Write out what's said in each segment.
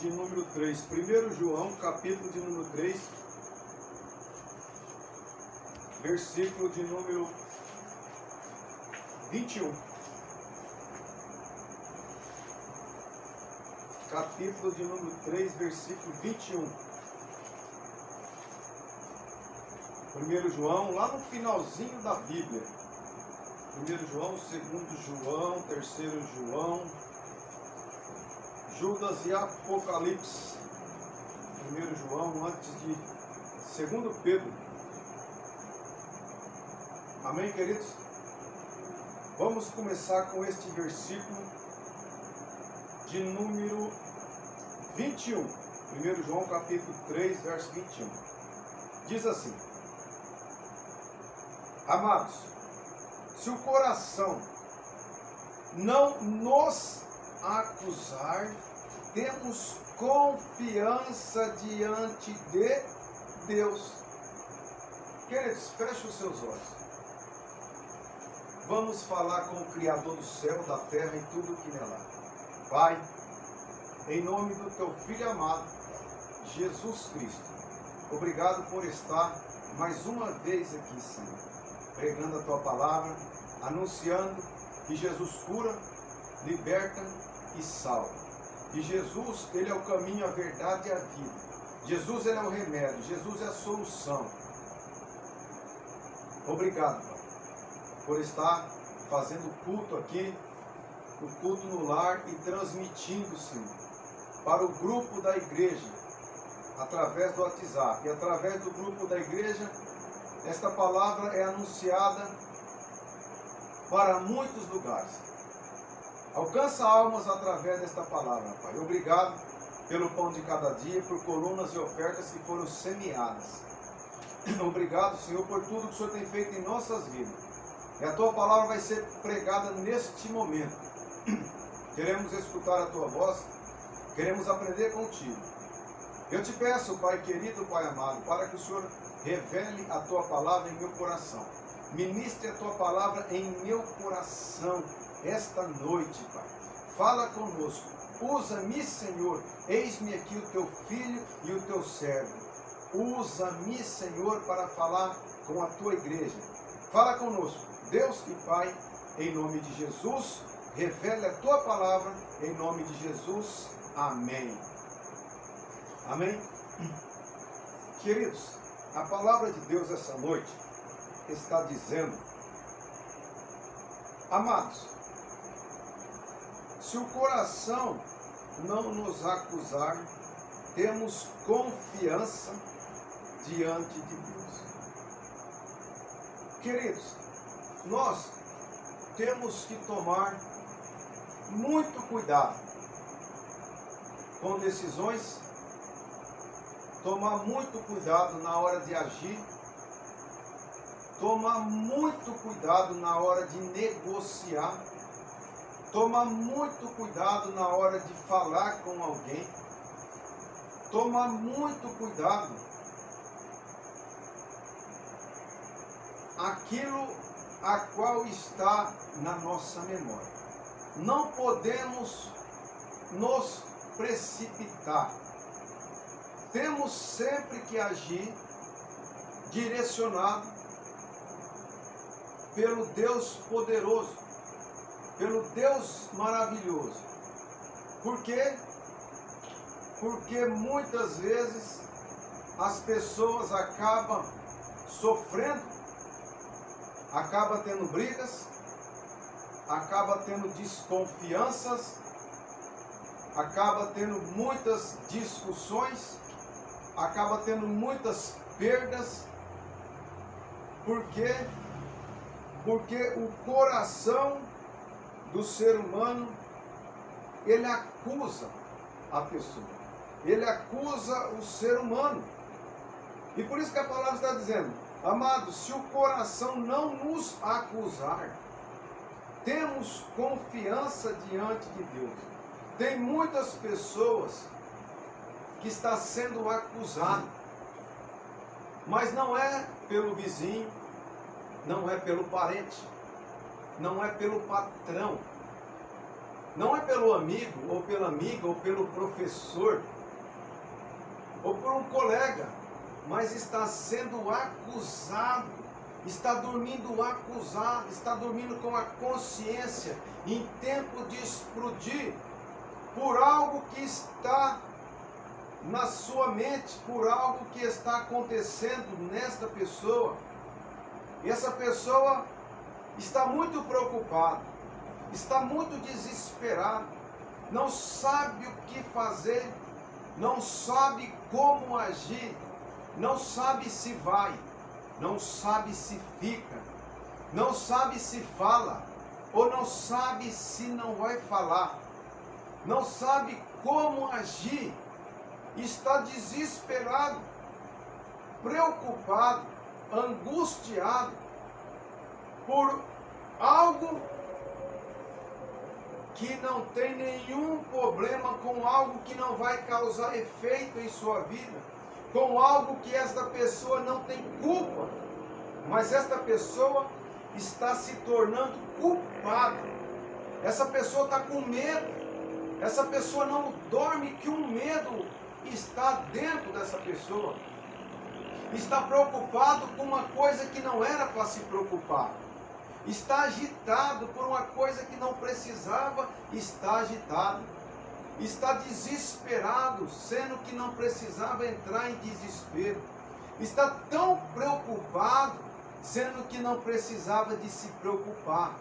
de número 3. 1 João, capítulo de número 3, versículo de número 21. Capítulo de número 3, versículo 21. 1 João, lá no finalzinho da Bíblia. 1 João, 2 João, 3 João, Judas e Apocalipse. 1 João antes de 2 Pedro. Amém, queridos? Vamos começar com este versículo de número 21. 1 João capítulo 3, verso 21. Diz assim: Amados, se o coração não nos acusar, temos confiança diante de Deus. Queridos, feche os seus olhos. Vamos falar com o Criador do céu, da terra e tudo que nela há. Pai, em nome do Teu Filho amado, Jesus Cristo, obrigado por estar mais uma vez aqui, Senhor, pregando a Tua palavra, anunciando que Jesus cura, liberta e salva. E Jesus, Ele é o caminho, a verdade e a vida. Jesus, Ele é o remédio. Jesus é a solução. Obrigado, Pai, por estar fazendo culto aqui, o culto no lar e transmitindo, Senhor, para o grupo da igreja, através do WhatsApp. E através do grupo da igreja, esta palavra é anunciada para muitos lugares. Alcança almas através desta palavra, Pai. Obrigado pelo pão de cada dia, por colunas e ofertas que foram semeadas. Obrigado, Senhor, por tudo que o Senhor tem feito em nossas vidas. E a Tua palavra vai ser pregada neste momento. Queremos escutar a Tua voz, queremos aprender contigo. Eu te peço, Pai querido, Pai amado, para que o Senhor revele a Tua palavra em meu coração. Ministre a Tua palavra em meu coração esta noite, Pai. Fala conosco. Usa-me, Senhor. Eis-me aqui o Teu filho e o Teu servo. Usa-me, Senhor, para falar com a Tua igreja. Fala conosco, Deus e Pai, em nome de Jesus. Revele a Tua palavra, em nome de Jesus. Amém. Amém? Queridos, a palavra de Deus essa noite está dizendo: Amados, se o coração não nos acusar, temos confiança diante de Deus. Queridos, nós temos que tomar muito cuidado com decisões, tomar muito cuidado na hora de agir, tomar muito cuidado na hora de negociar, tomar muito cuidado na hora de falar com alguém, tomar muito cuidado aquilo a qual está na nossa memória. Não podemos nos precipitar. Temos sempre que agir direcionado pelo Deus poderoso, pelo Deus maravilhoso. Por quê? Porque muitas vezes as pessoas acabam sofrendo, acabam tendo brigas, acabam tendo desconfianças, acabam tendo muitas discussões, acaba tendo muitas perdas. Por quê? Porque o coração do ser humano, ele acusa a pessoa, ele acusa o ser humano. E por isso que a palavra está dizendo: amados, se o coração não nos acusar, temos confiança diante de Deus. Tem muitas pessoas que está sendo acusado, mas não é pelo vizinho, não é pelo parente, não é pelo patrão, Não é pelo amigo, ou pela amiga, ou pelo professor, ou por um colega, mas está sendo acusado, está dormindo acusado, está dormindo com a consciência em tempo de explodir por algo que está na sua mente, por algo que está acontecendo nesta pessoa. E essa pessoa está muito preocupada, está muito desesperada, não sabe o que fazer, não sabe como agir, não sabe se vai, não sabe se fica, não sabe se fala, ou não sabe se não vai falar, não sabe como agir, está desesperado, preocupado, angustiado por algo que não tem nenhum problema, com algo que não vai causar efeito em sua vida, com algo que esta pessoa não tem culpa, mas esta pessoa está se tornando culpada. Essa pessoa está com medo, essa pessoa não dorme, que um medo está dentro dessa pessoa, está preocupado com uma coisa que não era para se preocupar, está agitado por uma coisa que não precisava estar agitado, está desesperado, sendo que não precisava entrar em desespero, está tão preocupado, sendo que não precisava de se preocupar,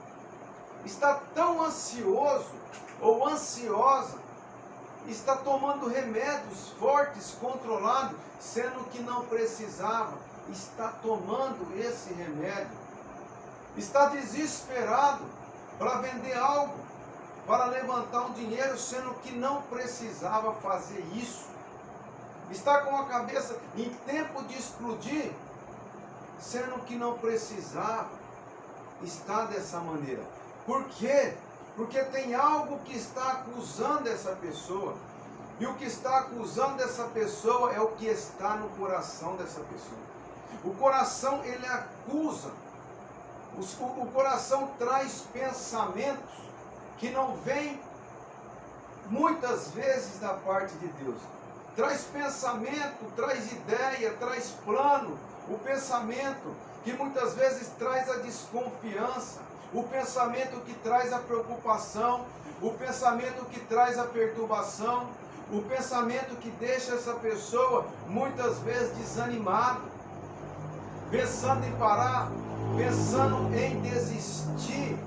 está tão ansioso ou ansiosa, está tomando remédios fortes, controlados, sendo que não precisava, está tomando esse remédio, está desesperado para vender algo, para levantar um dinheiro, sendo que não precisava fazer isso, está com a cabeça em tempo de explodir, sendo que não precisava estar dessa maneira. Por quê? Porque tem algo que está acusando essa pessoa, e o que está acusando essa pessoa é o que está no coração dessa pessoa. O coração, ele acusa, o coração traz pensamentos que não vêm muitas vezes da parte de Deus. Traz pensamento, traz ideia, traz plano, o pensamento que muitas vezes traz a desconfiança, o pensamento que traz a preocupação, o pensamento que traz a perturbação, o pensamento que deixa essa pessoa muitas vezes desanimada, pensando em parar, pensando em desistir,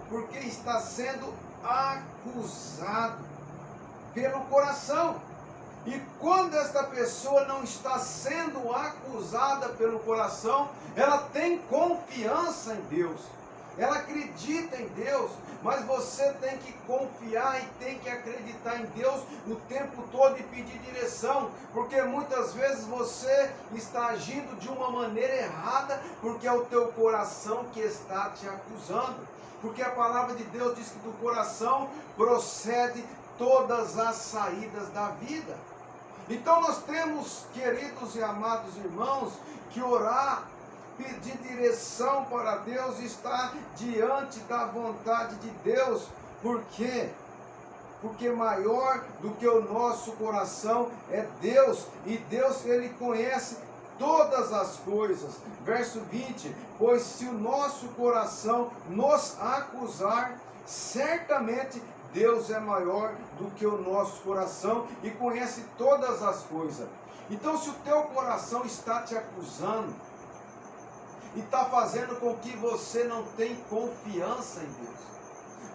porque está sendo acusado pelo coração. E quando esta pessoa não está sendo acusada pelo coração, ela tem confiança em Deus, ela acredita em Deus, mas você tem que confiar e tem que acreditar em Deus o tempo todo e pedir direção, porque muitas vezes você está agindo de uma maneira errada, porque é o teu coração que está te acusando, porque a palavra de Deus diz que do coração procede todas as saídas da vida. Então nós temos, queridos e amados irmãos, que orar, pedir direção para Deus, estar diante da vontade de Deus. Por quê? Porque maior do que o nosso coração é Deus, e Deus, ele conhece todas as coisas. Verso 20, pois se o nosso coração nos acusar, certamente Deus é maior do que o nosso coração e conhece todas as coisas. Então, se o teu coração está te acusando e está fazendo com que você não tenha confiança em Deus,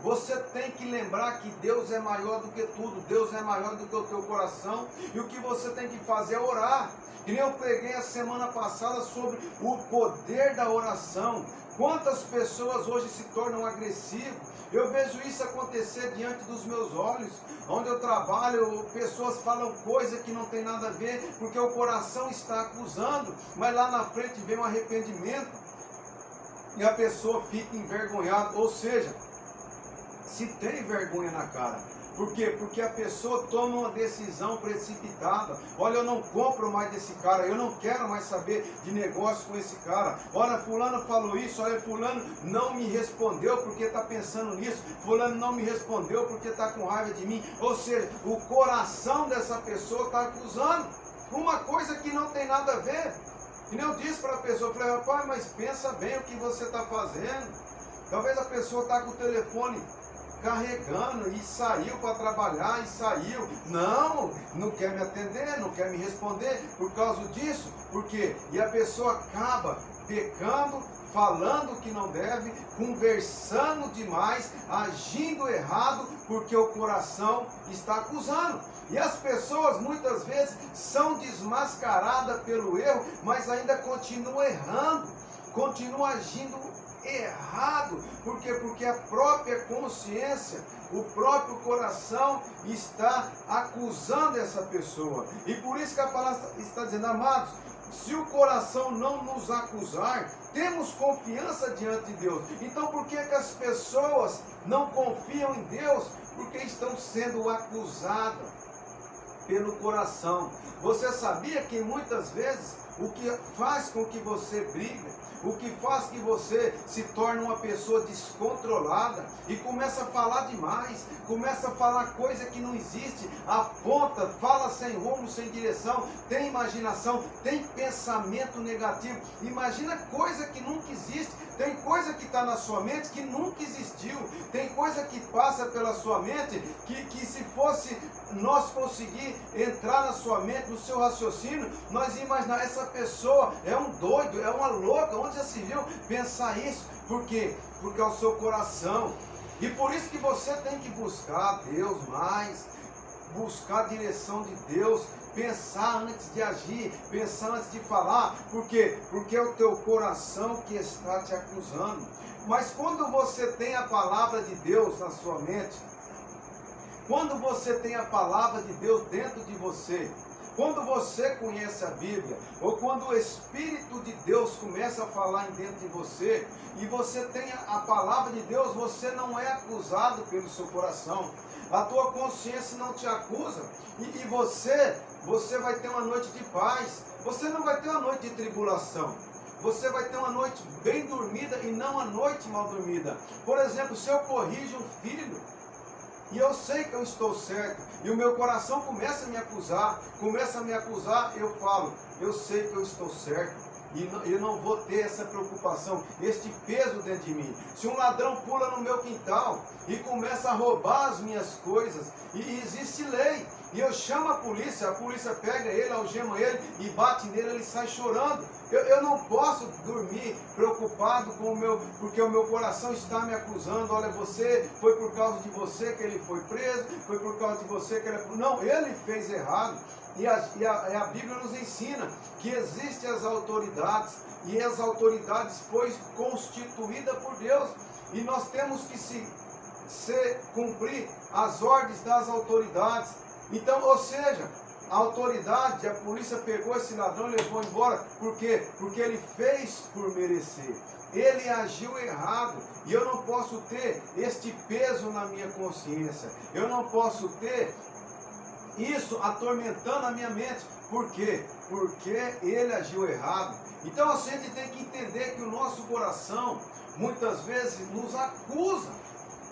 você tem que lembrar que Deus é maior do que tudo, Deus é maior do que o teu coração, e o que você tem que fazer é orar. E nem eu preguei a semana passada sobre o poder da oração. Quantas pessoas hoje se tornam agressivas? Eu vejo isso acontecer diante dos meus olhos. Onde eu trabalho, pessoas falam coisa que não tem nada a ver, porque o coração está acusando, mas lá na frente vem um arrependimento e a pessoa fica envergonhada. Ou seja, se tem vergonha na cara, Por quê? Porque a pessoa toma uma decisão precipitada. Olha, eu não compro mais desse cara, eu não quero mais saber de negócio com esse cara. Olha, fulano falou isso, olha, fulano não me respondeu porque está pensando nisso, fulano não me respondeu porque está com raiva de mim. Ou seja, o coração dessa pessoa está acusando uma coisa que não tem nada a ver. E eu disse para a pessoa, falei, rapaz, mas pensa bem o que você está fazendo. Talvez a pessoa está com o telefone carregando e saiu para trabalhar e saiu. Não quer me atender, não quer me responder por causa disso. Por quê? E a pessoa acaba pecando, falando o que não deve, conversando demais, agindo errado, porque o coração está acusando. E as pessoas muitas vezes são desmascaradas pelo erro, mas ainda continuam errando, continuam agindo errado. Por quê? Porque a própria consciência, o próprio coração está acusando essa pessoa. E por isso que a palavra está dizendo, amados, se o coração não nos acusar, temos confiança diante de Deus. Então por que as pessoas não confiam em Deus? Porque estão sendo acusadas pelo coração. Você sabia que muitas vezes o que faz com que você brigue, o que faz que você se torne uma pessoa descontrolada e começa a falar demais, começa a falar coisa que não existe, aponta, fala sem rumo, sem direção, tem imaginação, tem pensamento negativo, imagina coisa que nunca existe, tem coisa que está na sua mente que nunca existiu, tem coisa que passa pela sua mente que se fosse nós conseguir entrar na sua mente, no seu raciocínio, nós ia imaginar, essa pessoa é um doido, é uma louca, onde já se viu pensar isso? Por quê? Porque é o seu coração. E por isso que você tem que buscar Deus mais, buscar a direção de Deus, pensar antes de agir, pensar antes de falar. Por quê? Porque é o teu coração que está te acusando. Mas quando você tem a palavra de Deus na sua mente, quando você tem a palavra de Deus dentro de você, quando você conhece a Bíblia, ou quando o Espírito de Deus começa a falar dentro de você, e você tem a palavra de Deus, você não é acusado pelo seu coração. A tua consciência não te acusa, e você vai ter uma noite de paz, você não vai ter uma noite de tribulação. Você vai ter uma noite bem dormida e não uma noite mal dormida. Por exemplo, se eu corrijo um filho, e eu sei que eu estou certo, e o meu coração começa a me acusar, eu falo, eu sei que eu estou certo, e eu não vou ter essa preocupação, este peso dentro de mim. Se um ladrão pula no meu quintal e começa a roubar as minhas coisas, e existe lei, e eu chamo a polícia pega ele, algema ele e bate nele, ele sai chorando. Eu não posso dormir preocupado porque o meu coração está me acusando. Olha, foi por causa de você que ele foi preso, foi por causa de você que ele... Não, ele fez errado. E a Bíblia nos ensina que existem as autoridades, e as autoridades foi constituída por Deus, e nós temos que cumprir as ordens das autoridades. Então, ou seja, a autoridade, a polícia pegou esse ladrão e levou embora. Por quê? Porque ele fez por merecer. Ele agiu errado. E eu não posso ter este peso na minha consciência. Eu não posso ter isso atormentando a minha mente. Por quê? Porque ele agiu errado. Então a gente tem que entender que o nosso coração muitas vezes nos acusa.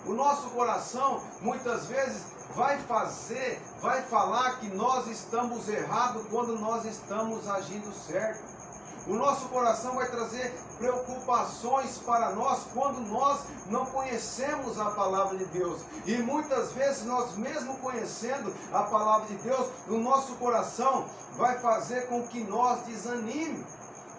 O nosso coração muitas vezes vai falar que nós estamos errados quando nós estamos agindo certo. O nosso coração vai trazer preocupações para nós quando nós não conhecemos a palavra de Deus. E muitas vezes nós mesmo conhecendo a palavra de Deus, o nosso coração vai fazer com que nós desanime,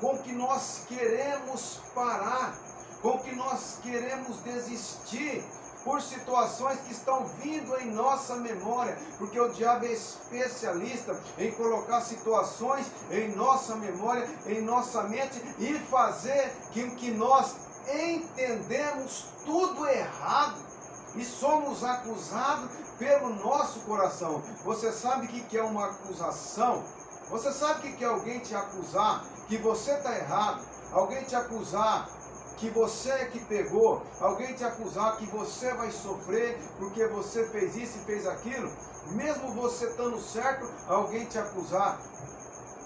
com que nós queremos parar, com que nós queremos desistir, por situações que estão vindo em nossa memória, porque o diabo é especialista em colocar situações em nossa memória, em nossa mente, e fazer que nós entendemos tudo errado, e somos acusados pelo nosso coração. Você sabe o que é uma acusação? Você sabe o que é alguém te acusar que você está errado? Alguém te acusar que você é que pegou, alguém te acusar que você vai sofrer porque você fez isso e fez aquilo, mesmo você estando certo, alguém te acusar.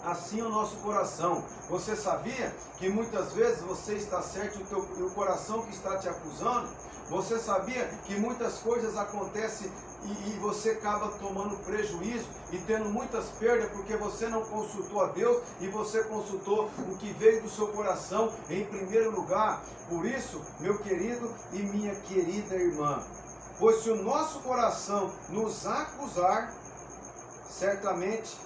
Assim é o nosso coração. Você sabia que muitas vezes você está certo e o coração que está te acusando? Você sabia que muitas coisas acontecem e você acaba tomando prejuízo e tendo muitas perdas porque você não consultou a Deus e você consultou o que veio do seu coração em primeiro lugar? Por isso, meu querido e minha querida irmã, pois se o nosso coração nos acusar, certamente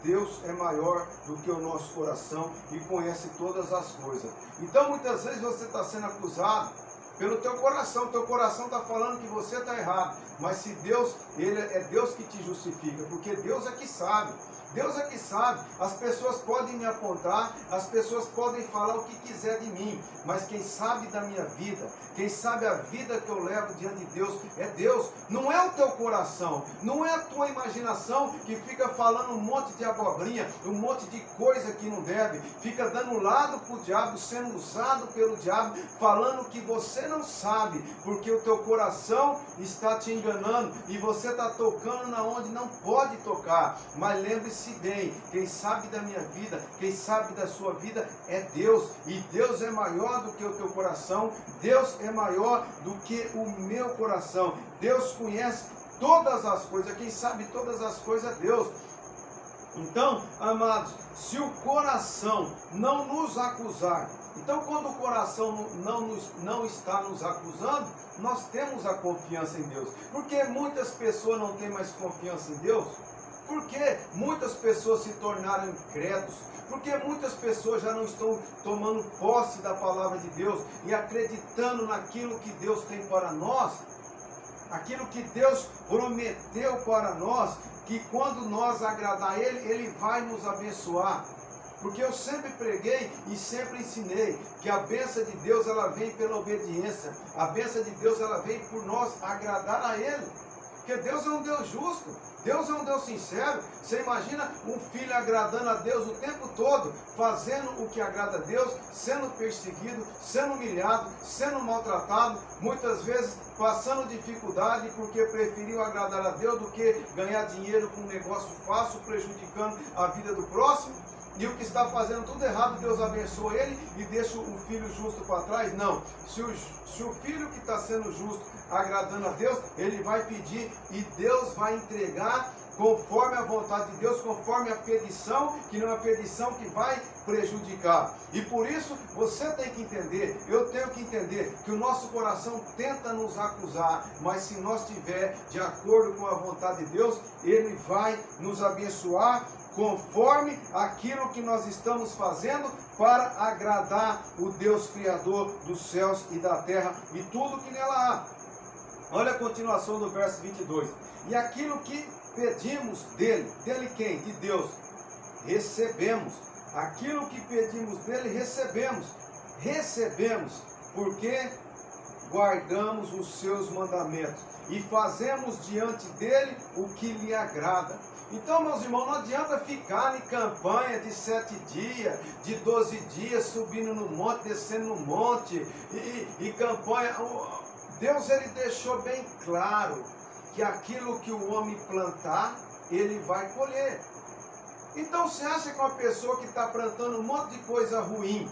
Deus é maior do que o nosso coração e conhece todas as coisas. Então muitas vezes você está sendo acusado pelo teu coração está falando que você está errado, mas se Deus, é Deus que te justifica, porque Deus é que sabe. Deus é que sabe, as pessoas podem me apontar, as pessoas podem falar o que quiser de mim, mas quem sabe da minha vida, quem sabe a vida que eu levo diante de Deus, é Deus, não é o teu coração, não é a tua imaginação que fica falando um monte de abobrinha, um monte de coisa que não deve, fica dando lado para o diabo, sendo usado pelo diabo, falando que você não sabe, porque o teu coração está te enganando e você está tocando na onde não pode tocar, mas lembre-se bem, quem sabe da minha vida, quem sabe da sua vida é Deus, e Deus é maior do que o teu coração, Deus é maior do que o meu coração, Deus conhece todas as coisas, quem sabe todas as coisas é Deus. Então, amados, se o coração não nos acusar, então quando o coração não está nos acusando, nós temos a confiança em Deus, porque muitas pessoas não têm mais confiança em Deus. Porque muitas pessoas se tornaram incrédulos, porque muitas pessoas já não estão tomando posse da palavra de Deus e acreditando naquilo que Deus tem para nós, aquilo que Deus prometeu para nós, que quando nós agradar a Ele, Ele vai nos abençoar. Porque eu sempre preguei e sempre ensinei que a bênção de Deus ela vem pela obediência, a bênção de Deus ela vem por nós agradar a Ele. Porque Deus é um Deus justo, Deus é um Deus sincero. Você imagina um filho agradando a Deus o tempo todo, fazendo o que agrada a Deus, sendo perseguido, sendo humilhado, sendo maltratado, muitas vezes passando dificuldade porque preferiu agradar a Deus do que ganhar dinheiro com um negócio fácil, prejudicando a vida do próximo. E o que está fazendo tudo errado, Deus abençoa ele e deixa o filho justo para trás? Não. Se o filho que está sendo justo, agradando a Deus, ele vai pedir e Deus vai entregar conforme a vontade de Deus, conforme a petição, que não é a petição que vai prejudicar. E por isso, você tem que entender, eu tenho que entender, que o nosso coração tenta nos acusar, mas se nós estiver de acordo com a vontade de Deus, Ele vai nos abençoar, conforme aquilo que nós estamos fazendo para agradar o Deus Criador dos céus e da terra e tudo que nela há. Olha a continuação do verso 22. E aquilo que pedimos dele quem? De Deus, recebemos. Aquilo que pedimos dele, recebemos. Recebemos, porque guardamos os seus mandamentos e fazemos diante dele o que lhe agrada. Então, meus irmãos, não adianta ficar em campanha de 7 dias, de 12 dias, subindo no monte, descendo no monte, e campanha. Deus, ele deixou bem claro que aquilo que o homem plantar, ele vai colher. Então, você acha que uma pessoa que está plantando um monte de coisa ruim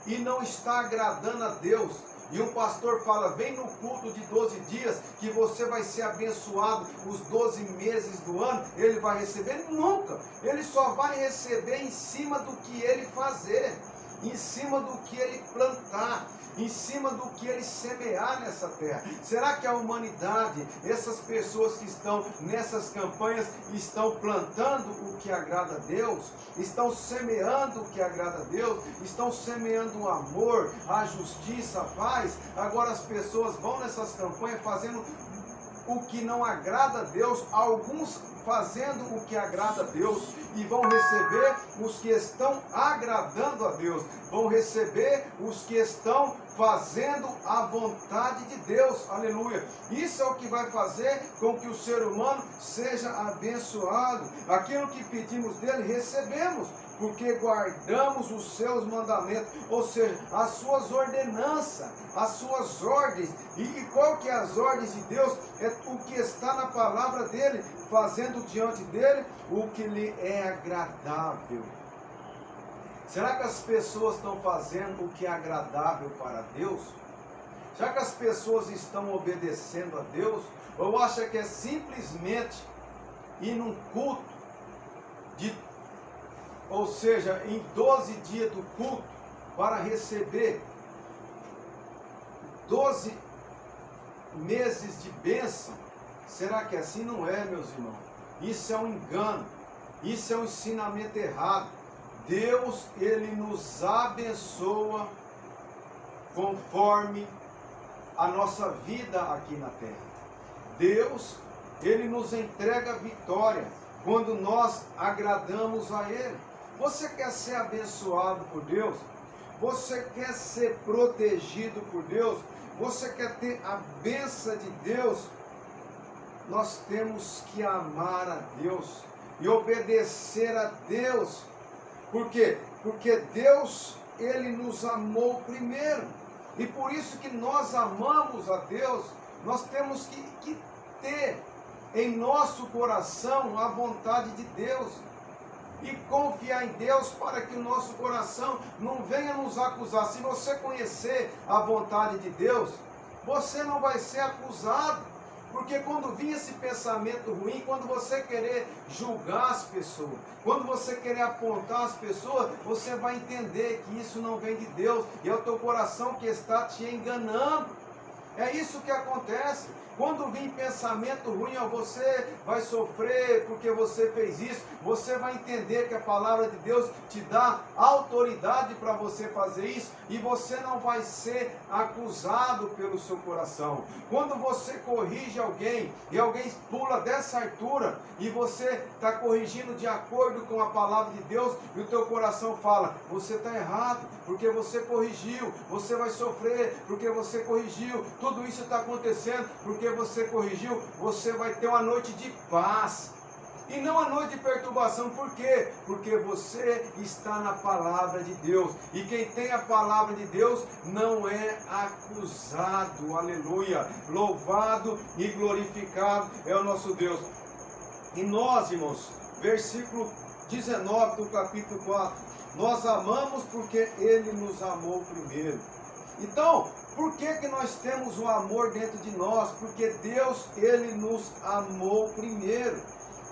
e não está agradando a Deus, e um pastor fala, vem no culto de 12 dias, que você vai ser abençoado os 12 meses do ano, ele vai receber? Nunca. Ele só vai receber em cima do que ele fazer, em cima do que ele plantar, em cima do que ele semear nessa terra. Será que a humanidade, essas pessoas que estão nessas campanhas, estão plantando o que agrada a Deus? Estão semeando o que agrada a Deus? Estão semeando o amor, a justiça, a paz? Agora as pessoas vão nessas campanhas fazendo o que não agrada a Deus, alguns fazendo o que agrada a Deus, e vão receber os que estão agradando a Deus, vão receber os que estão fazendo a vontade de Deus, aleluia. Isso é o que vai fazer com que o ser humano seja abençoado. Aquilo que pedimos dele, recebemos, porque guardamos os seus mandamentos, ou seja, as suas ordenanças, as suas ordens. E qual que é as ordens de Deus? É o que está na palavra dele, fazendo diante dele o que lhe é agradável. Será que as pessoas estão fazendo o que é agradável para Deus? Será que as pessoas estão obedecendo a Deus? Ou acha que é simplesmente ir num culto, ou seja, em 12 dias do culto, para receber 12 meses de bênção? Será que assim não é, meus irmãos? Isso é um engano, isso é um ensinamento errado. Deus, Ele nos abençoa conforme a nossa vida aqui na terra. Deus, Ele nos entrega vitória quando nós agradamos a Ele. Você quer ser abençoado por Deus? Você quer ser protegido por Deus? Você quer ter a bênção de Deus? Nós temos que amar a Deus e obedecer a Deus. Por quê? Porque Deus, Ele nos amou primeiro. E por isso que nós amamos a Deus, nós temos que ter em nosso coração a vontade de Deus. E confiar em Deus para que o nosso coração não venha nos acusar. Se você conhecer a vontade de Deus, você não vai ser acusado. Porque quando vir esse pensamento ruim, quando você querer julgar as pessoas, quando você querer apontar as pessoas, você vai entender que isso não vem de Deus. E é o teu coração que está te enganando. É isso que acontece. Quando vir pensamento ruim, você vai sofrer porque você fez isso. Você vai entender que a palavra de Deus te dá autoridade para você fazer isso. E você não vai ser acusado pelo seu coração. Quando você corrige alguém e alguém pula dessa altura e você está corrigindo de acordo com a palavra de Deus e o teu coração fala, você está errado porque você corrigiu. Você vai sofrer porque você corrigiu. Tudo isso está acontecendo porque você corrigiu. Você vai ter uma noite de paz e não uma noite de perturbação. Por quê? Porque você está na palavra de Deus, e quem tem a palavra de Deus não é acusado. Aleluia, louvado e glorificado é o nosso Deus. E nós, irmãos, versículo 19 do capítulo 4, nós amamos porque Ele nos amou primeiro. Então, por que nós temos o amor dentro de nós? Porque Deus, Ele nos amou primeiro.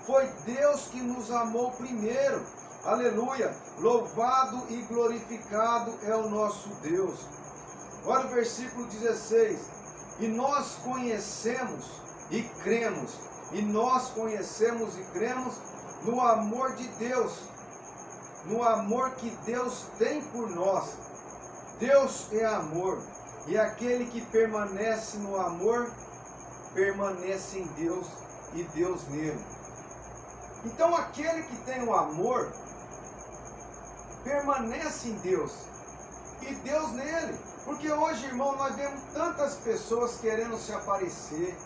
Foi Deus que nos amou primeiro. Aleluia. Louvado e glorificado é o nosso Deus. Olha o versículo 16. E nós conhecemos e cremos. E nós conhecemos e cremos no amor de Deus. No amor que Deus tem por nós. Deus é amor. E aquele que permanece no amor, permanece em Deus e Deus nele. Então aquele que tem o amor, permanece em Deus e Deus nele. Porque hoje, irmão, nós vemos tantas pessoas querendo se aparecer,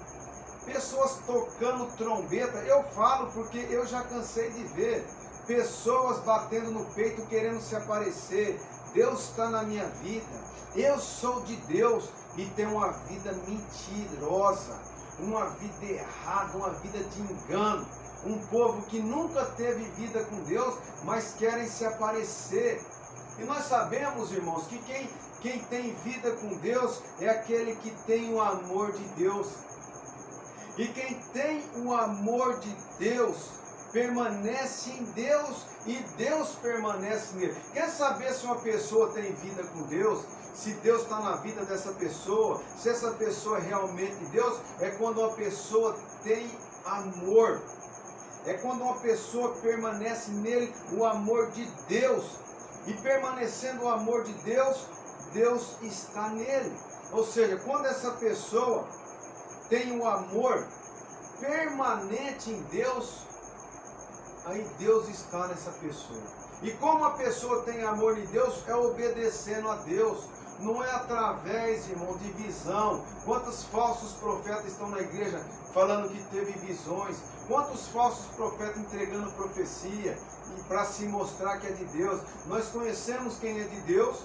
pessoas tocando trombeta. Eu falo porque eu já cansei de ver pessoas batendo no peito querendo se aparecer. Deus está na minha vida, eu sou de Deus, e tenho uma vida mentirosa, uma vida errada, uma vida de engano. Um povo que nunca teve vida com Deus, mas querem se aparecer. E nós sabemos, irmãos, que quem tem vida com Deus é aquele que tem o amor de Deus. E quem tem o amor de Deus permanece em Deus e Deus permanece nele. Quer saber se uma pessoa tem vida com Deus? Se Deus está na vida dessa pessoa, se essa pessoa é realmente Deus, é quando uma pessoa tem amor. É quando uma pessoa permanece nele, o amor de Deus. E permanecendo o amor de Deus, Deus está nele. Ou seja, quando essa pessoa tem o amor permanente em Deus, aí Deus está nessa pessoa. E como a pessoa tem amor em Deus, é obedecendo a Deus. não é através, irmão, de visão. Quantos falsos profetas estão na igreja falando que teve visões? Quantos falsos profetas entregando profecia e para se mostrar que é de Deus? Nós conhecemos quem é de Deus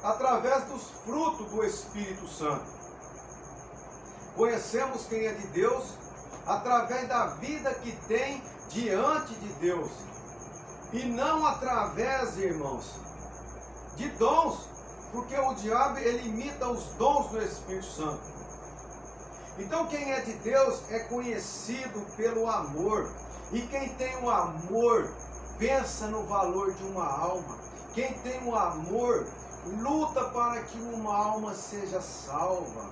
através dos frutos do Espírito Santo. Conhecemos quem é de Deus através da vida que tem diante de Deus. E não através, irmãos, de dons, porque o diabo ele imita os dons do Espírito Santo. Então quem é de Deus é conhecido pelo amor. E quem tem o amor pensa no valor de uma alma. Quem tem o amor luta para que uma alma seja salva.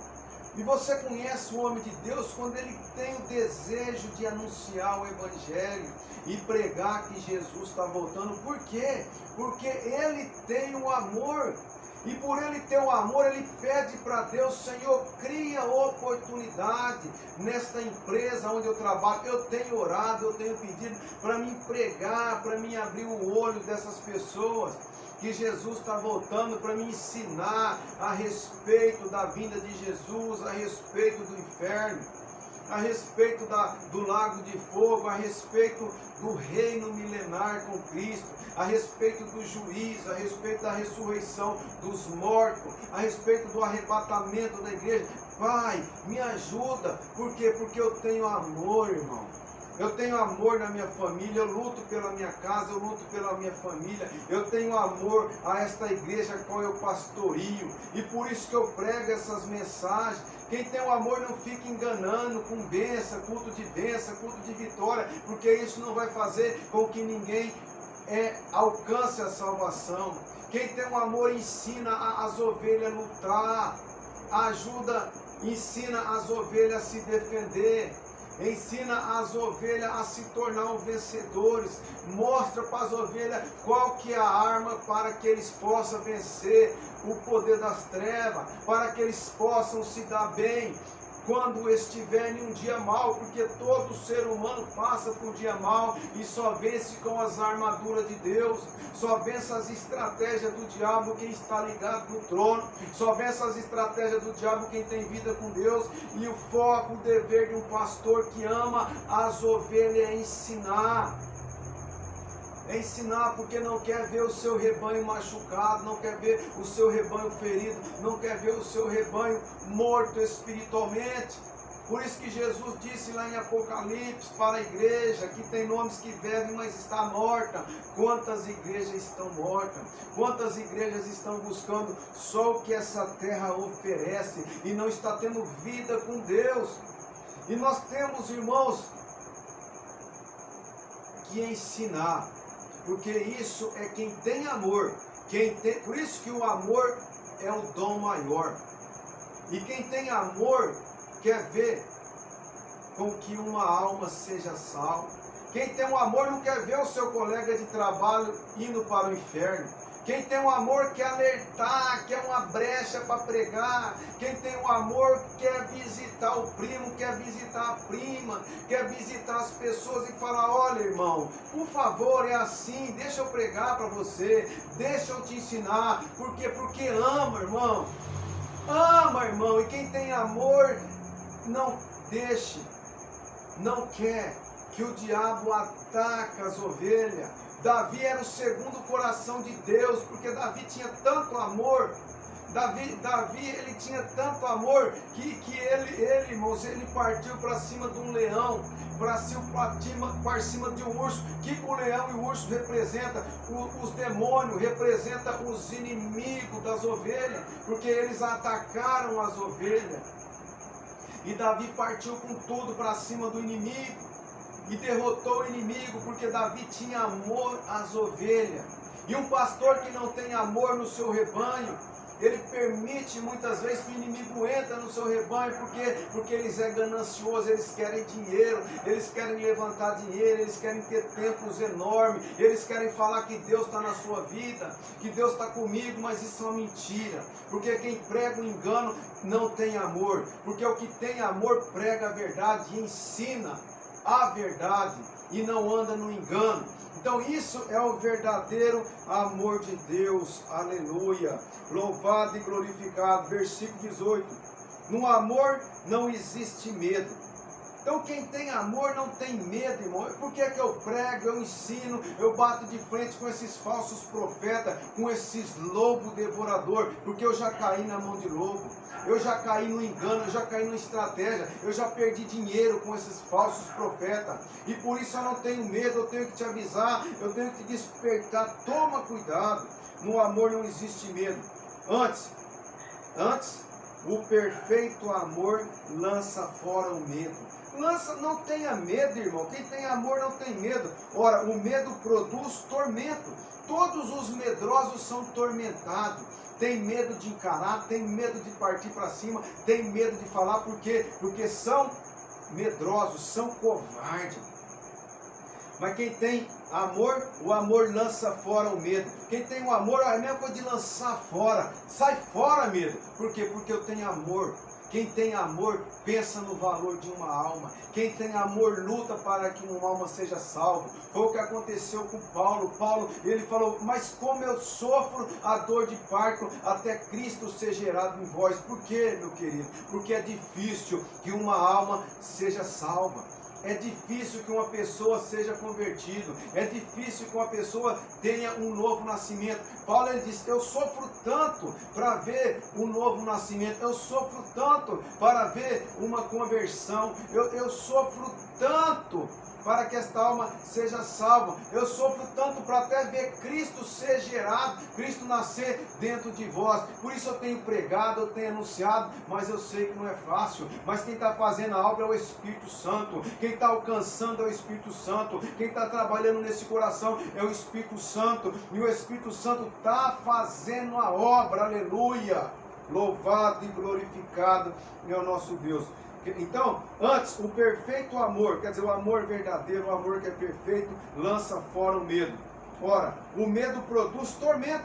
E você conhece o homem de Deus quando ele tem o desejo de anunciar o Evangelho e pregar que Jesus está voltando. Por quê? Porque ele tem o amor. E por ele ter o amor, ele pede para Deus: Senhor, cria oportunidade nesta empresa onde eu trabalho. Eu tenho orado, eu tenho pedido para me pregar, para me abrir o olho dessas pessoas, que Jesus está voltando, para me ensinar a respeito da vinda de Jesus, a respeito do inferno, a respeito do lago de fogo, a respeito do reino milenar com Cristo, a respeito do juízo, a respeito da ressurreição dos mortos, a respeito do arrebatamento da igreja. Pai, me ajuda. Por quê? Porque eu tenho amor, irmão. Eu tenho amor na minha família, eu luto pela minha casa, eu luto pela minha família, eu tenho amor a esta igreja a qual eu pastorio, e por isso que eu prego essas mensagens. Quem tem o amor não fica enganando com bênção, culto de vitória, porque isso não vai fazer com que ninguém alcance a salvação. Quem tem o amor ensina as ovelhas a lutar, ensina as ovelhas a se defender, ensina as ovelhas a se tornar vencedores, mostra para as ovelhas qual que é a arma para que eles possam vencer o poder das trevas, para que eles possam se dar bem quando estiverem em um dia mau, porque todo ser humano passa por um dia mau e só vence com as armaduras de Deus, só vence as estratégias do diabo quem está ligado no trono, só vence as estratégias do diabo quem tem vida com Deus. E o foco, o dever de um pastor que ama as ovelhas é ensinar. É ensinar, porque não quer ver o seu rebanho machucado, não quer ver o seu rebanho ferido, não quer ver o seu rebanho morto espiritualmente. Por isso que Jesus disse lá em Apocalipse para a igreja, que tem nomes que vivem, mas está morta. Quantas igrejas estão mortas? Quantas igrejas estão buscando só o que essa terra oferece e não está tendo vida com Deus? E nós temos, irmãos, que ensinar. Porque isso é quem tem amor. Por isso que o amor é o dom maior. E quem tem amor quer ver com que uma alma seja salva. Quem tem um amor não quer ver o seu colega de trabalho indo para o inferno. Quem tem um amor quer alertar, quer uma brecha para pregar. Quem tem um amor quer visitar o primo, quer visitar a prima, quer visitar as pessoas e falar: olha, irmão, por favor, é assim, deixa eu pregar para você, deixa eu te ensinar. Por quê? Porque ama, irmão. Ama, irmão. E quem tem amor não quer que o diabo ataque as ovelhas. Davi era o segundo coração de Deus, porque Davi tinha tanto amor. Davi ele tinha tanto amor que ele, irmãos, ele partiu para cima de um leão, para cima de um urso. Que o leão e o urso representam os demônios, representam os inimigos das ovelhas, porque eles atacaram as ovelhas. E Davi partiu com tudo para cima do inimigo e derrotou o inimigo, porque Davi tinha amor às ovelhas. E um pastor que não tem amor no seu rebanho, ele permite muitas vezes que o inimigo entre no seu rebanho, porque eles é ganancioso, eles querem dinheiro, eles querem levantar dinheiro, eles querem ter templos enormes, eles querem falar que Deus está na sua vida, que Deus está comigo, mas isso é uma mentira, porque quem prega o engano não tem amor, porque o que tem amor prega a verdade e ensina a verdade. e não anda no engano. Então isso é o verdadeiro amor de Deus, aleluia, louvado e glorificado. Versículo 18, no amor não existe medo. Então quem tem amor não tem medo, irmão. Por que eu prego, eu ensino, eu bato de frente com esses falsos profetas, com esses lobos devorador? Porque eu já caí na mão de lobo, eu já caí no engano, eu já caí numa estratégia, eu já perdi dinheiro com esses falsos profetas. E por isso eu não tenho medo, eu tenho que te avisar, eu tenho que te despertar. Toma cuidado, no amor não existe medo. Antes, o perfeito amor lança fora o medo. Não tenha medo, irmão. Quem tem amor não tem medo. Ora, o medo produz tormento. Todos os medrosos são tormentados. Tem medo de encarar, tem medo de partir para cima, tem medo de falar. Por quê? Porque são medrosos, são covardes. Mas quem tem amor, o amor lança fora o medo. Quem tem o amor, é a mesma coisa de lançar fora. Sai fora, medo. Por quê? Porque eu tenho amor. Quem tem amor, pensa no valor de uma alma. Quem tem amor, luta para que uma alma seja salva. Foi o que aconteceu com Paulo. Ele falou, mas como eu sofro a dor de parto, até Cristo ser gerado em vós. Por quê, meu querido? Porque é difícil que uma alma seja salva. É difícil que uma pessoa seja convertida. É difícil que uma pessoa tenha um novo nascimento. Paulo, ele disse, eu sofro tanto para ver um novo nascimento. Eu sofro tanto para ver uma conversão. Eu sofro tanto para que esta alma seja salva. Eu sofro tanto para até ver Cristo ser gerado, Cristo nascer dentro de vós. Por isso eu tenho pregado, eu tenho anunciado, mas eu sei que não é fácil. Mas quem está fazendo a obra é o Espírito Santo. Quem está alcançando é o Espírito Santo. Quem está trabalhando nesse coração é o Espírito Santo. E o Espírito Santo está fazendo a obra, aleluia. Louvado e glorificado é o nosso Deus. Então, antes, o perfeito amor, quer dizer, o amor verdadeiro, o amor que é perfeito, lança fora o medo. Ora, o medo produz tormento.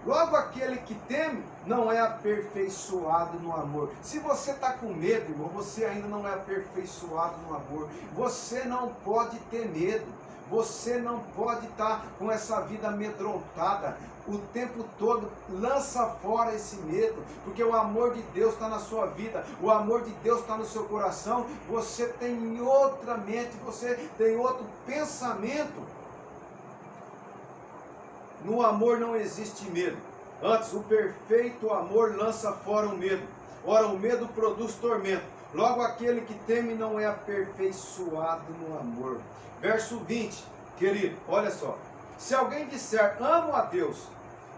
Logo, aquele que teme não é aperfeiçoado no amor. Se você está com medo, irmão, você ainda não é aperfeiçoado no amor. Você não pode ter medo. Você não pode estar com essa vida amedrontada o tempo todo. Lança fora esse medo, porque o amor de Deus está na sua vida, o amor de Deus está no seu coração. Você tem outra mente, você tem outro pensamento. No amor não existe medo. Antes, o perfeito amor lança fora o medo. Ora, o medo produz tormento. Logo, aquele que teme não é aperfeiçoado no amor. Verso 20, querido, olha só. Se alguém disser, amo a Deus,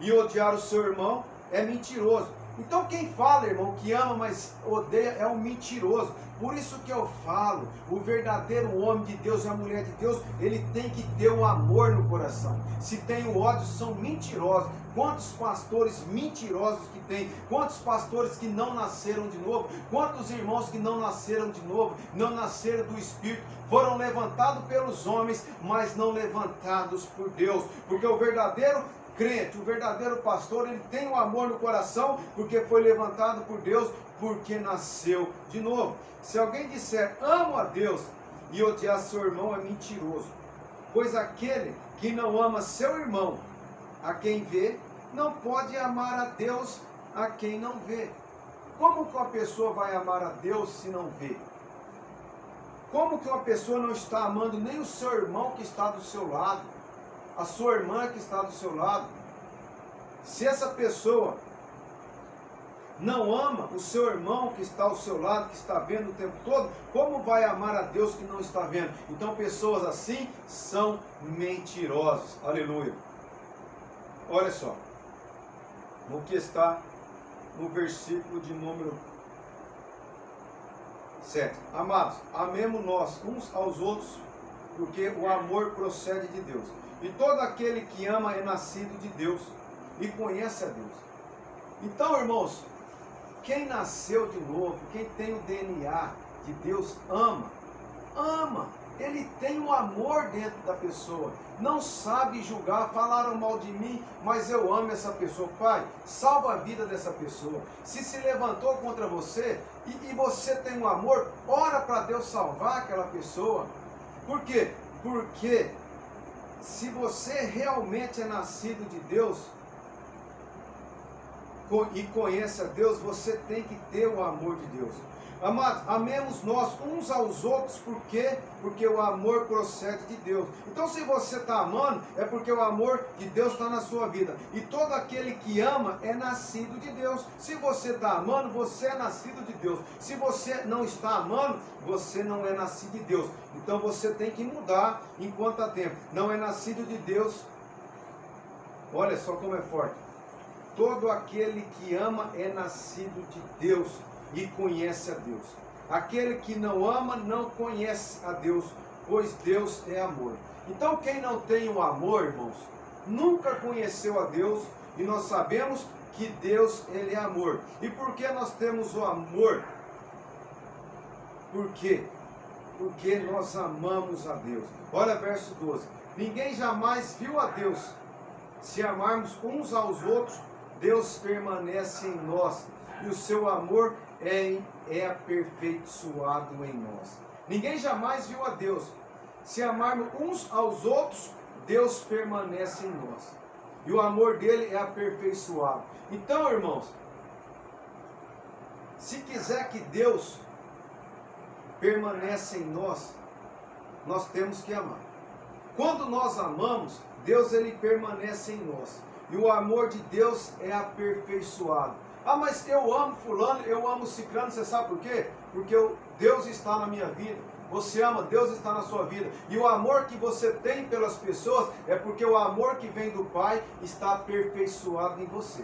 e odiar o seu irmão, é mentiroso. Então quem fala, irmão, que ama, mas odeia, é um mentiroso. Por isso que eu falo, o verdadeiro homem de Deus e a mulher de Deus, ele tem que ter um amor no coração. Se tem o ódio, são mentirosos. Quantos pastores mentirosos que tem? Quantos pastores que não nasceram de novo? Quantos irmãos que não nasceram de novo? Não nasceram do Espírito? Foram levantados pelos homens, mas não levantados por Deus. Porque o verdadeiro crente, o verdadeiro pastor, ele tem um amor no coração, porque foi levantado por Deus, porque nasceu de novo. Se alguém disser, amo a Deus, e odiar seu irmão, é mentiroso. Pois aquele que não ama seu irmão, a quem vê, não pode amar a Deus a quem não vê. Como que uma pessoa vai amar a Deus se não vê? Como que uma pessoa não está amando nem o seu irmão que está do seu lado, a sua irmã que está do seu lado? Se essa pessoa não ama o seu irmão que está ao seu lado, que está vendo o tempo todo, como vai amar a Deus que não está vendo? Então pessoas assim são mentirosas. Aleluia. Olha só, no que está no versículo de número 7. Amados, amemos nós uns aos outros, porque o amor procede de Deus. E todo aquele que ama é nascido de Deus e conhece a Deus. Então, irmãos, quem nasceu de novo, quem tem o DNA de Deus, ama. Ele tem um amor dentro da pessoa. Não sabe julgar, falaram mal de mim, mas eu amo essa pessoa. Pai, salva a vida dessa pessoa. Se levantou contra você e você tem um amor, ora para Deus salvar aquela pessoa. Por quê? Porque se você realmente é nascido de Deus e conhece a Deus, você tem que ter o amor de Deus. Amados, amemos nós uns aos outros, por quê? Porque o amor procede de Deus. Então, se você está amando, é porque o amor de Deus está na sua vida. E todo aquele que ama é nascido de Deus. Se você está amando, você é nascido de Deus. Se você não está amando, você não é nascido de Deus. Então, você tem que mudar enquanto há tempo. Não é nascido de Deus. Olha só como é forte. Todo aquele que ama é nascido de Deus e conhece a Deus. Aquele que não ama não conhece a Deus, pois Deus é amor. Então quem não tem o amor, irmãos, nunca conheceu a Deus, e nós sabemos que Deus, ele é amor. E por que nós temos o amor? Por quê? Porque nós amamos a Deus. Olha verso 12. Ninguém jamais viu a Deus. Se amarmos uns aos outros, Deus permanece em nós, e o seu amor é aperfeiçoado em nós. Ninguém jamais viu a Deus. Se amarmos uns aos outros, Deus permanece em nós, e o amor dele é aperfeiçoado. Então, irmãos, se quiser que Deus permaneça em nós, nós temos que amar. Quando nós amamos, Deus, ele permanece em nós, e o amor de Deus é aperfeiçoado. Ah, mas eu amo fulano, eu amo ciclano, você sabe por quê? Porque Deus está na minha vida. Você ama, Deus está na sua vida. E o amor que você tem pelas pessoas é porque o amor que vem do Pai está aperfeiçoado em você.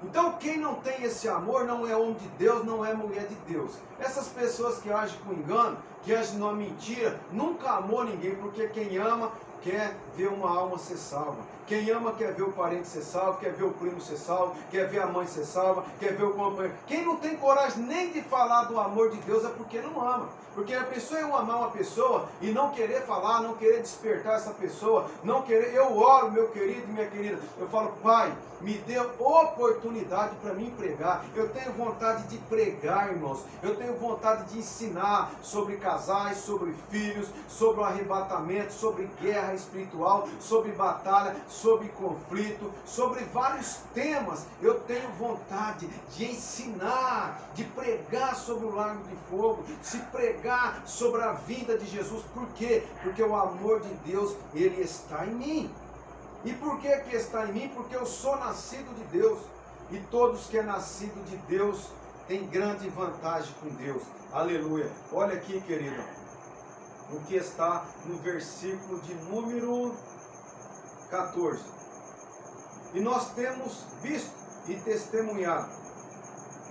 Então quem não tem esse amor não é homem de Deus, não é mulher de Deus. Essas pessoas que agem com engano, que agem numa mentira, nunca amou ninguém, porque quem ama quer ver uma alma ser salva. Quem ama quer ver o parente ser salvo, quer ver o primo ser salvo, quer ver a mãe ser salva, quer ver o companheiro. Quem não tem coragem nem de falar do amor de Deus é porque não ama. Porque a pessoa é amar uma pessoa e não querer falar, não querer despertar essa pessoa, não querer. Eu oro, meu querido e minha querida, eu falo, Pai, me dê oportunidade para mim pregar. Eu tenho vontade de pregar, irmãos. Eu tenho vontade de ensinar sobre casais, sobre filhos, sobre o arrebatamento, sobre guerra espiritual, sobre batalha, sobre conflito, sobre vários temas. Eu tenho vontade de ensinar, de pregar sobre o lago de fogo, de pregar sobre a vinda de Jesus. Por quê? Porque o amor de Deus, ele está em mim. E por que que está em mim? Porque eu sou nascido de Deus. E todos que é nascido de Deus têm grande vantagem com Deus. Aleluia. Olha aqui, querido, o que está no versículo de número 14. E nós temos visto e testemunhado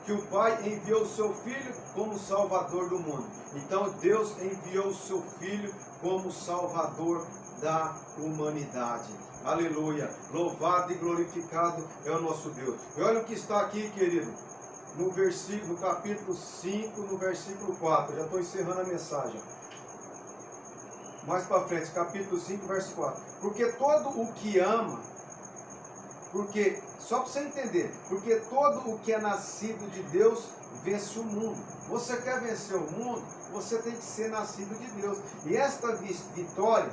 que o Pai enviou o seu Filho como Salvador do mundo. Então Deus enviou o seu Filho como Salvador da humanidade. Aleluia. Louvado e glorificado é o nosso Deus. E olha o que está aqui, querido, no capítulo 5, no versículo 4. Já estou encerrando a mensagem. Mais para frente, capítulo 5, verso 4. Porque todo o que ama, só para você entender, porque todo o que é nascido de Deus vence o mundo. Você quer vencer o mundo, você tem que ser nascido de Deus. E esta vitória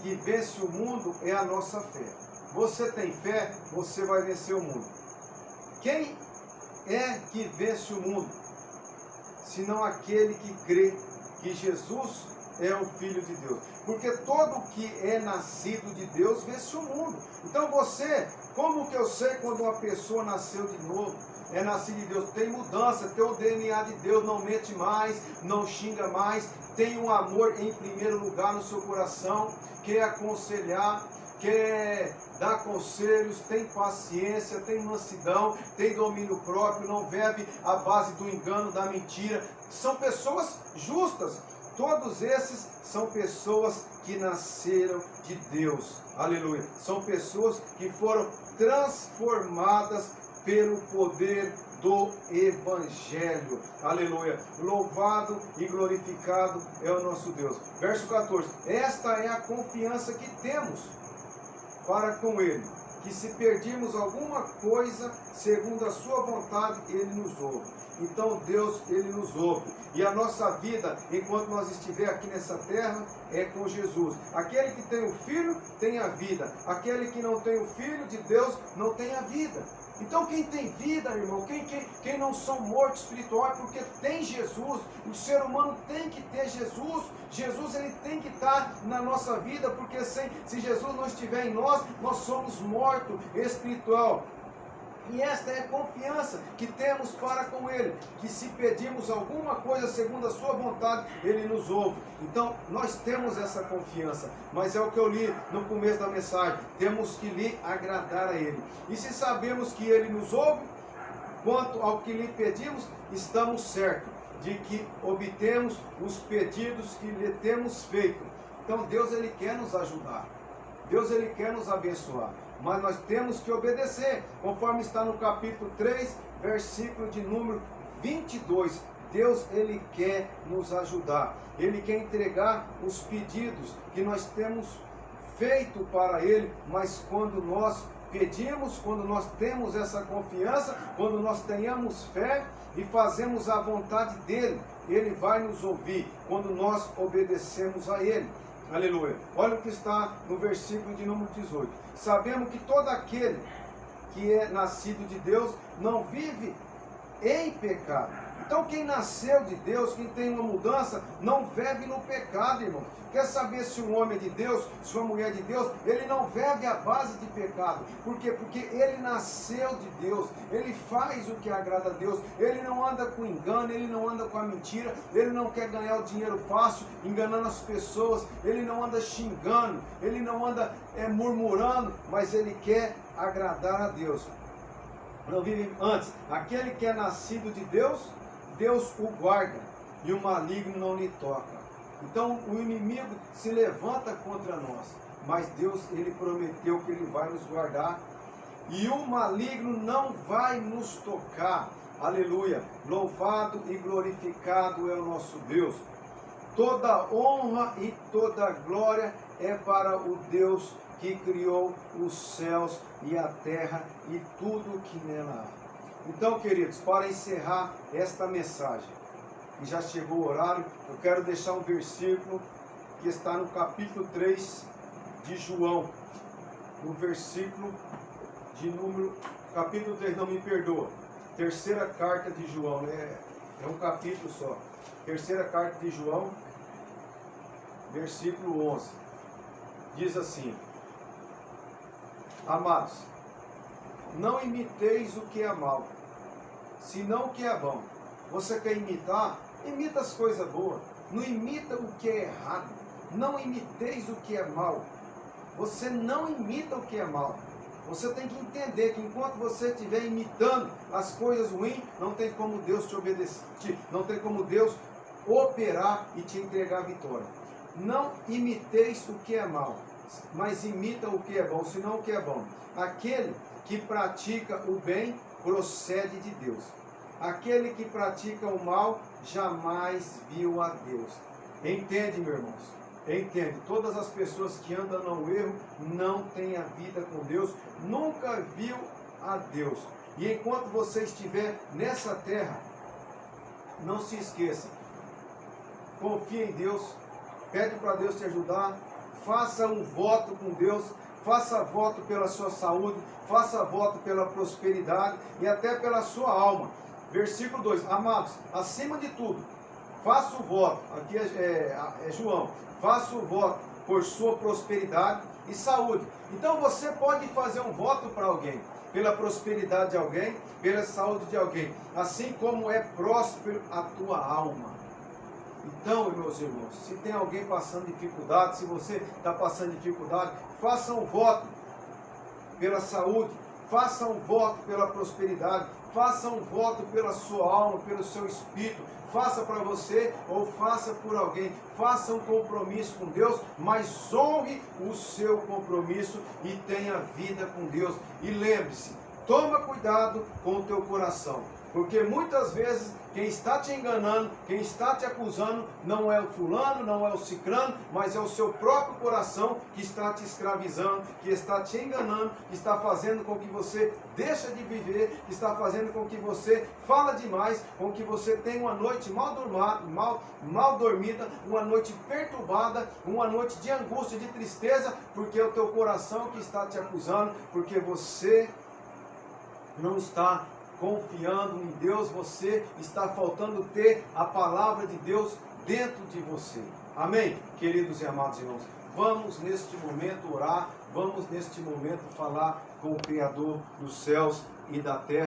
que vence o mundo é a nossa fé. Você tem fé, você vai vencer o mundo. Quem é que vence o mundo? Senão aquele que crê que Jesus é o Filho de Deus. Porque todo que é nascido de Deus vence o mundo. Então você, como que eu sei quando uma pessoa nasceu de novo? É nascido de Deus, tem mudança, tem o DNA de Deus, não mente mais, não xinga mais, tem um amor em primeiro lugar no seu coração, quer aconselhar, quer dar conselhos, tem paciência, tem mansidão, tem domínio próprio, não vive à base do engano, da mentira. São pessoas justas. Todos esses são pessoas que nasceram de Deus. Aleluia. São pessoas que foram transformadas pelo poder do Evangelho. Aleluia. Louvado e glorificado é o nosso Deus. Verso 14. Esta é a confiança que temos para com Ele, que se perdirmos alguma coisa segundo a sua vontade, Ele nos ouve. Então Deus, Ele nos ouve. E a nossa vida, enquanto nós estiver aqui nessa terra, é com Jesus. Aquele que tem o Filho, tem a vida. Aquele que não tem o Filho de Deus, não tem a vida. Então quem tem vida, irmão, quem não são mortos espirituais, porque tem Jesus. O ser humano tem que ter Jesus. Jesus, ele tem que estar na nossa vida, porque se Jesus não estiver em nós, nós somos mortos espiritual. E esta é a confiança que temos para com Ele, que se pedirmos alguma coisa segundo a sua vontade, Ele nos ouve. Então, nós temos essa confiança, mas é o que eu li no começo da mensagem, temos que lhe agradar a Ele. E se sabemos que Ele nos ouve, quanto ao que lhe pedimos, estamos certos de que obtemos os pedidos que lhe temos feito. Então, Deus, Ele quer nos ajudar. Deus, Ele quer nos abençoar. Mas nós temos que obedecer, conforme está no capítulo 3, versículo de número 22. Deus, Ele quer nos ajudar. Ele quer entregar os pedidos que nós temos feito para Ele, mas quando nós pedimos, quando nós temos essa confiança, quando nós tenhamos fé e fazemos a vontade dEle, Ele vai nos ouvir, quando nós obedecemos a Ele. Aleluia. Olha o que está no versículo de número 18. Sabemos que todo aquele que é nascido de Deus não vive em pecado. Então quem nasceu de Deus, quem tem uma mudança, não vive no pecado, irmão. Quer saber se um homem é de Deus, se uma mulher é de Deus, ele não vive à base de pecado. Por quê? Porque ele nasceu de Deus, ele faz o que agrada a Deus, ele não anda com engano, ele não anda com a mentira, ele não quer ganhar o dinheiro fácil, enganando as pessoas, ele não anda xingando, ele não anda murmurando, mas ele quer agradar a Deus. Não vive antes. Aquele que é nascido de Deus, Deus o guarda e o maligno não lhe toca. Então o inimigo se levanta contra nós, mas Deus, Ele prometeu que Ele vai nos guardar e o maligno não vai nos tocar. Aleluia! Louvado e glorificado é o nosso Deus. Toda honra e toda glória é para o Deus que criou os céus e a terra e tudo que nela há. Então, queridos, para encerrar esta mensagem, e já chegou o horário, eu quero deixar um versículo que está no capítulo 3 de João, no versículo de número, capítulo 3, não me perdoa, terceira carta de João, né? É um capítulo só, terceira carta de João, versículo 11, diz assim: amados, não imiteis o que é mal, senão o que é bom. Você quer imitar? Imita as coisas boas. Não imita o que é errado. Não imiteis o que é mal. Você não imita o que é mal. Você tem que entender que enquanto você estiver imitando as coisas ruins, não tem como Deus te obedecer. Não tem como Deus operar e te entregar a vitória. Não imiteis o que é mal, mas imita o que é bom, senão o que é bom. Aquele que pratica o bem procede de Deus. Aquele que pratica o mal jamais viu a Deus. Entende, meus irmãos? Entende? Todas as pessoas que andam no erro não têm a vida com Deus, nunca viu a Deus. E enquanto você estiver nessa terra, não se esqueça, confie em Deus, pede para Deus te ajudar, faça um voto com Deus, faça voto pela sua saúde, faça voto pela prosperidade e até pela sua alma. Versículo 2, amados, acima de tudo, faça o voto, aqui é João, faça o voto por sua prosperidade e saúde. Então você pode fazer um voto para alguém, pela prosperidade de alguém, pela saúde de alguém, assim como é próspero a tua alma. Então, meus irmãos, se tem alguém passando dificuldade, se você está passando dificuldade, faça um voto pela saúde, faça um voto pela prosperidade, faça um voto pela sua alma, pelo seu espírito, faça para você ou faça por alguém, faça um compromisso com Deus, mas honre o seu compromisso e tenha vida com Deus. E lembre-se, toma cuidado com o teu coração. Porque muitas vezes quem está te enganando, quem está te acusando, não é o fulano, não é o cicrano, mas é o seu próprio coração que está te escravizando, que está te enganando, que está fazendo com que você deixe de viver, que está fazendo com que você fala demais, com que você tenha uma noite mal dormida, uma noite perturbada, uma noite de angústia, de tristeza, porque é o teu coração que está te acusando, porque você não está confiando em Deus, você está faltando ter a palavra de Deus dentro de você. Amém? Queridos e amados irmãos, vamos neste momento orar, vamos neste momento falar com o Criador dos céus e da terra.